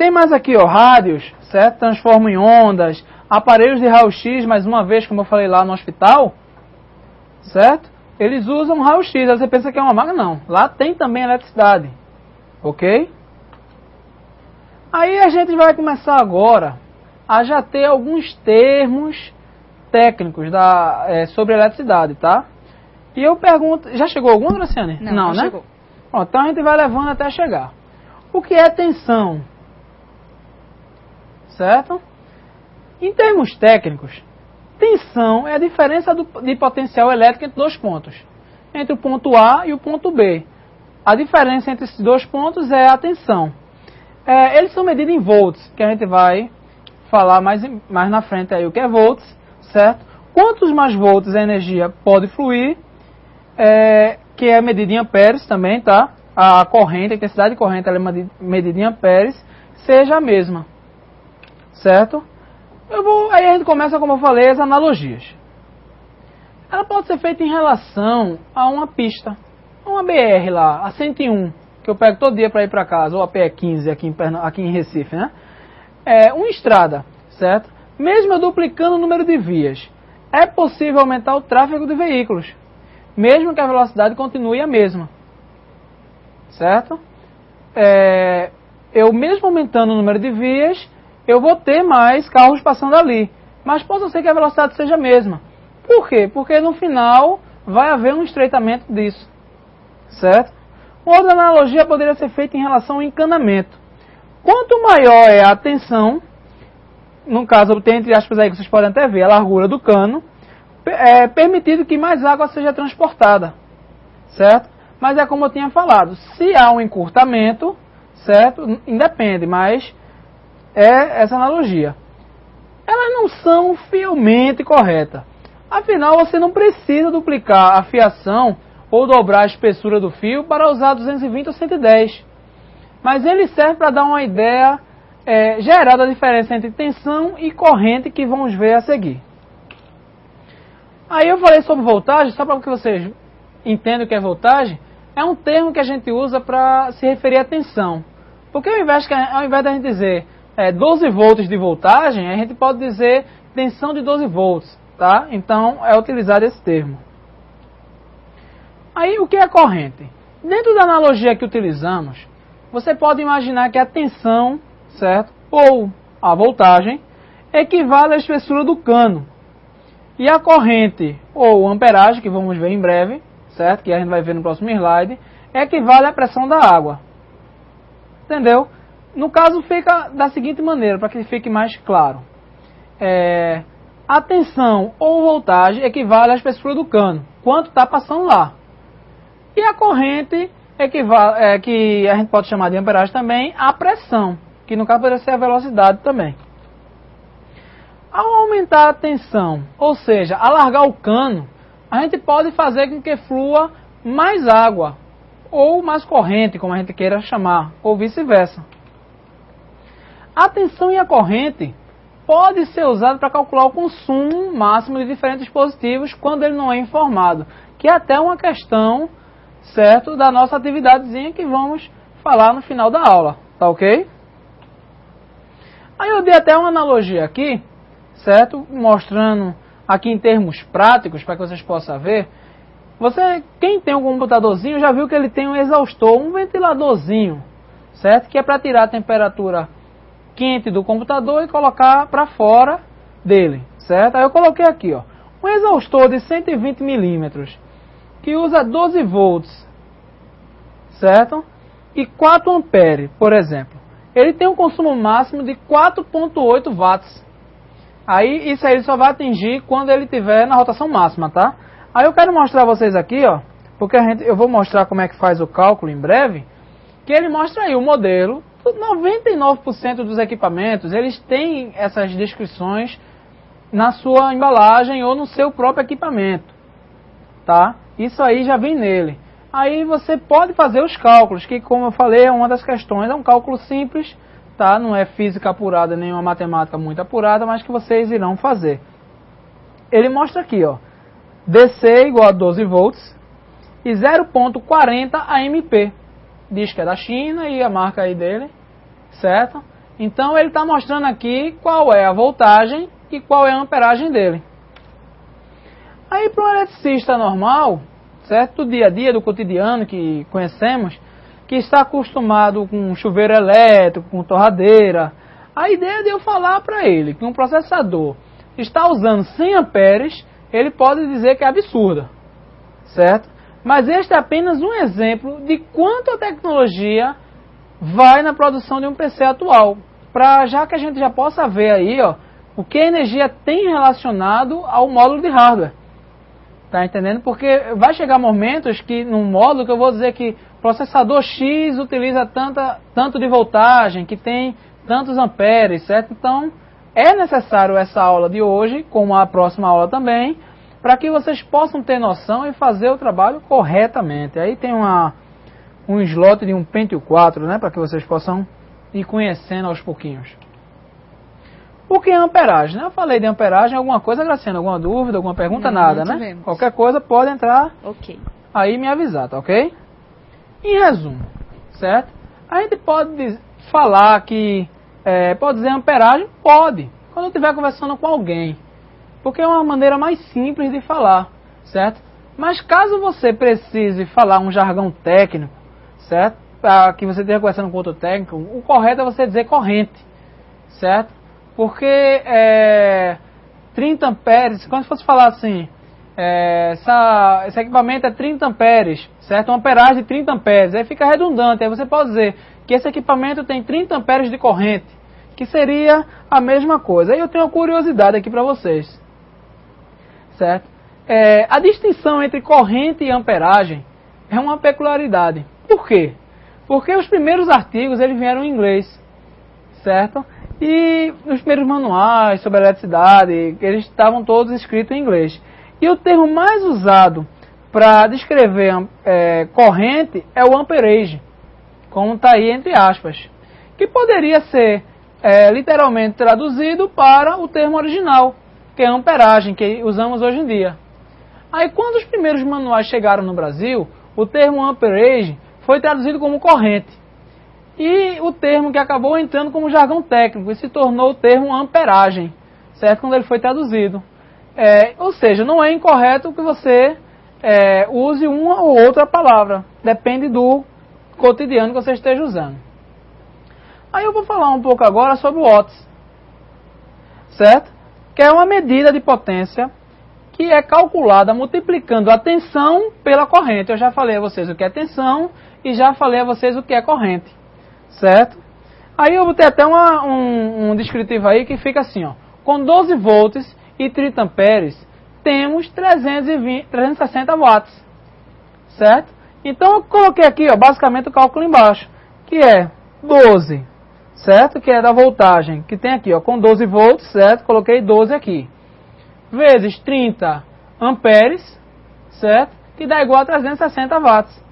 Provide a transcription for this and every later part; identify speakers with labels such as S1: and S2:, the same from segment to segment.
S1: Tem mais aqui, ó, rádios, certo? Transformam em ondas, aparelhos de raio-x, mais uma vez, como eu falei lá no hospital, certo? Eles usam raio-x, aí você pensa que é uma máquina, não. Lá tem também eletricidade, ok? Aí a gente vai começar agora a já ter alguns termos técnicos sobre eletricidade, tá? E eu pergunto, já chegou algum, Graciane?
S2: Não,
S1: né?
S2: chegou.
S1: Bom, então a gente vai levando até chegar. O que é tensão? Certo? Em termos técnicos, tensão é a diferença de potencial elétrico entre dois pontos. Entre o ponto A e o ponto B. A diferença entre esses dois pontos é a tensão. Eles são medidos em volts, que a gente vai falar mais na frente aí o que é volts, certo? Quantos mais volts a energia pode fluir, que é medida em amperes também, tá? A corrente, a intensidade de corrente, ela é medida em amperes, seja a mesma, certo? Aí a gente começa, como eu falei, as analogias. Ela pode ser feita em relação a uma pista, uma BR lá, a 101, que eu pego todo dia para ir para casa, ou a PE15 aqui em Recife, né? Uma estrada, certo? Mesmo eu duplicando o número de vias, é possível aumentar o tráfego de veículos, mesmo que a velocidade continue a mesma, certo? Eu mesmo aumentando o número de vias, eu vou ter mais carros passando ali, mas pode ser que a velocidade seja a mesma. Por quê? Porque no final vai haver um estreitamento disso, certo? Uma outra analogia poderia ser feita em relação ao encanamento. Quanto maior é a tensão, no caso, tem entre aspas aí que vocês podem até ver, a largura do cano, é permitido que mais água seja transportada, certo? Mas é como eu tinha falado, se há um encurtamento, certo? Independe, mas é essa analogia. Elas não são fielmente corretas. Afinal, você não precisa duplicar a fiação ou dobrar a espessura do fio para usar 220 ou 110. Mas ele serve para dar uma ideia geral da diferença entre tensão e corrente que vamos ver a seguir. Aí eu falei sobre voltagem, só para que vocês entendam o que é voltagem, é um termo que a gente usa para se referir à tensão. Porque ao invés da gente dizer 12 volts de voltagem, a gente pode dizer tensão de 12 volts, tá? Então é utilizado esse termo. Aí o que é corrente? Dentro da analogia que utilizamos, você pode imaginar que a tensão, certo? Ou a voltagem equivale à espessura do cano. E a corrente, ou amperagem, que vamos ver em breve, certo? Que a gente vai ver no próximo slide, equivale à pressão da água. Entendeu? No caso fica da seguinte maneira, para que fique mais claro. A tensão ou voltagem equivale à espessura do cano, quanto está passando lá. E a corrente equivale, que a gente pode chamar de amperagem também, à pressão, que no caso poderia ser a velocidade também. Ao aumentar a tensão, ou seja, alargar o cano, a gente pode fazer com que flua mais água, ou mais corrente, como a gente queira chamar, ou vice-versa. A tensão e a corrente pode ser usado para calcular o consumo máximo de diferentes dispositivos quando ele não é informado, que é até uma questão, certo, da nossa atividadezinha que vamos falar no final da aula, tá ok? Aí eu dei até uma analogia aqui, certo, mostrando aqui em termos práticos, para que vocês possam ver. Quem tem um computadorzinho já viu que ele tem um exaustor, um ventiladorzinho, certo, que é para tirar a temperatura quente do computador e colocar para fora dele, certo? Aí eu coloquei aqui, ó, um exaustor de 120 milímetros, que usa 12 volts, certo? E 4 amperes, por exemplo. Ele tem um consumo máximo de 4,8 watts. Aí isso aí ele só vai atingir quando ele estiver na rotação máxima, tá? Aí eu quero mostrar a vocês aqui, ó, porque eu vou mostrar como é que faz o cálculo em breve, que ele mostra aí o modelo. 99% dos equipamentos, eles têm essas descrições na sua embalagem ou no seu próprio equipamento, tá? Isso aí já vem nele. Aí você pode fazer os cálculos, que como eu falei, é uma das questões, é um cálculo simples, tá? Não é física apurada, nem uma matemática muito apurada, mas que vocês irão fazer. Ele mostra aqui, ó, DC igual a 12 volts e 0,40 AMP. Diz que é da China e a marca aí dele, certo? Então ele está mostrando aqui qual é a voltagem e qual é a amperagem dele. Aí para um eletricista normal, certo? Do dia a dia, do cotidiano que conhecemos, que está acostumado com chuveiro elétrico, com torradeira, a ideia de eu falar para ele que um processador está usando 100 amperes, ele pode dizer que é absurda, certo? Mas este é apenas um exemplo de quanto a tecnologia vai na produção de um PC atual, para já que a gente já possa ver aí, ó, o que a energia tem relacionado ao módulo de hardware. Tá entendendo? Porque vai chegar momentos que num módulo que eu vou dizer que processador X utiliza tanto de voltagem, que tem tantos amperes, certo? Então, é necessário essa aula de hoje, como a próxima aula também, para que vocês possam ter noção e fazer o trabalho corretamente. Aí tem um slot de um Pentium 4, né, para que vocês possam ir conhecendo aos pouquinhos. O que é amperagem? Né? Eu falei de amperagem, alguma coisa, Graciana? Alguma dúvida, alguma pergunta?
S2: Não,
S1: nada,
S2: não
S1: né?
S2: tivemos.
S1: Qualquer coisa pode entrar aí e me avisar, tá ok? Em resumo, certo? A gente pode falar que, pode dizer amperagem? Pode, quando eu estiver conversando com alguém. Porque é uma maneira mais simples de falar, certo? Mas caso você precise falar um jargão técnico, certo? Para que você esteja conversando com outro técnico, o correto é você dizer corrente, certo? Porque 30 amperes, quando fosse falar assim, esse equipamento é 30 amperes, certo? Uma amperagem de 30 amperes, aí fica redundante, aí você pode dizer que esse equipamento tem 30 amperes de corrente, que seria a mesma coisa. Aí eu tenho uma curiosidade aqui para vocês, certo? A distinção entre corrente e amperagem é uma peculiaridade. Por quê? Porque os primeiros artigos eles vieram em inglês, certo? E os primeiros manuais sobre eletricidade, eles estavam todos escritos em inglês. E o termo mais usado para descrever corrente é o amperage, como está aí entre aspas, que poderia ser literalmente traduzido para o termo original, que é a amperagem, que usamos hoje em dia. Aí quando os primeiros manuais chegaram no Brasil, o termo amperage foi traduzido como corrente. E o termo que acabou entrando como jargão técnico e se tornou o termo amperagem, certo? Quando ele foi traduzido. Ou seja, não é incorreto que você use uma ou outra palavra. Depende do cotidiano que você esteja usando. Aí eu vou falar um pouco agora sobre o watts, certo? Que é uma medida de potência que é calculada multiplicando a tensão pela corrente. Eu já falei a vocês o que é tensão e já falei a vocês o que é corrente, certo? Aí eu vou ter até um descritivo aí que fica assim, ó. Com 12 volts e 30 amperes, temos 360 watts, certo? Então eu coloquei aqui, ó, basicamente o cálculo embaixo, que é 12, certo? Que é da voltagem, que tem aqui, ó, com 12 volts, certo? Coloquei 12 aqui. Vezes 30 amperes, certo? Que dá igual a 360 watts.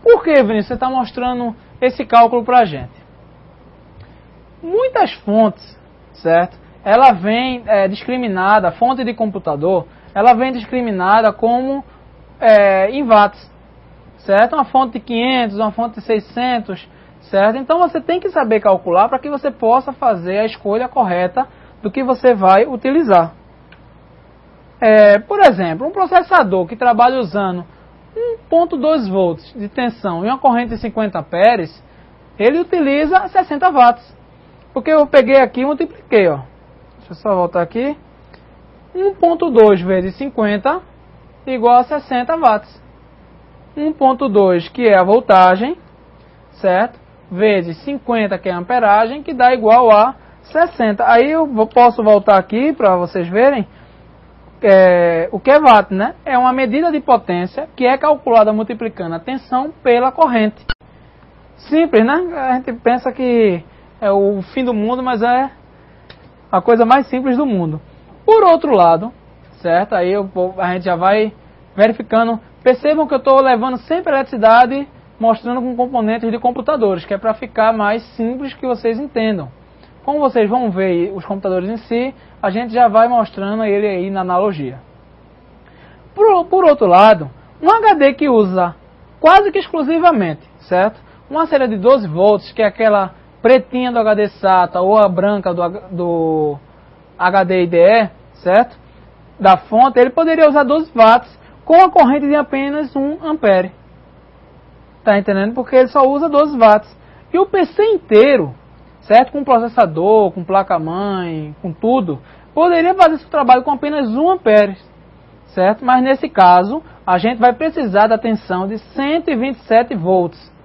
S1: Por que, Vinícius, você está mostrando esse cálculo para a gente? Muitas fontes, certo? Ela vem discriminada, fonte de computador, ela vem discriminada como em watts, certo? Uma fonte de 500, uma fonte de 600, certo? Então você tem que saber calcular para que você possa fazer a escolha correta do que você vai utilizar. Por exemplo, um processador que trabalha usando 1.2 volts de tensão e uma corrente de 50 amperes, ele utiliza 60 watts. Porque eu peguei aqui e multipliquei, ó. Deixa eu só voltar aqui. 1.2 vezes 50 igual a 60 watts. 1.2, que é a voltagem, certo? Vezes 50, que é a amperagem, que dá igual a 60. Aí eu posso voltar aqui para vocês verem o que é watt, né? É uma medida de potência que é calculada multiplicando a tensão pela corrente. Simples, né? A gente pensa que é o fim do mundo, mas é a coisa mais simples do mundo. Por outro lado, certo? Aí a gente já vai verificando. Percebam que eu estou levando sempre a eletricidade, mostrando com componentes de computadores, que é para ficar mais simples que vocês entendam. Como vocês vão ver os computadores em si, a gente já vai mostrando ele aí na analogia. Por outro lado, um HD que usa quase que exclusivamente, certo? Uma saída de 12 volts, que é aquela pretinha do HD SATA ou a branca do HD IDE, certo? Da fonte, ele poderia usar 12 watts com a corrente de apenas 1 ampere. Tá entendendo? Porque ele só usa 12 watts. E o PC inteiro, certo? Com processador, com placa-mãe, com tudo, poderia fazer esse trabalho com apenas 1 ampere, certo? Mas nesse caso, a gente vai precisar da tensão de 127 volts.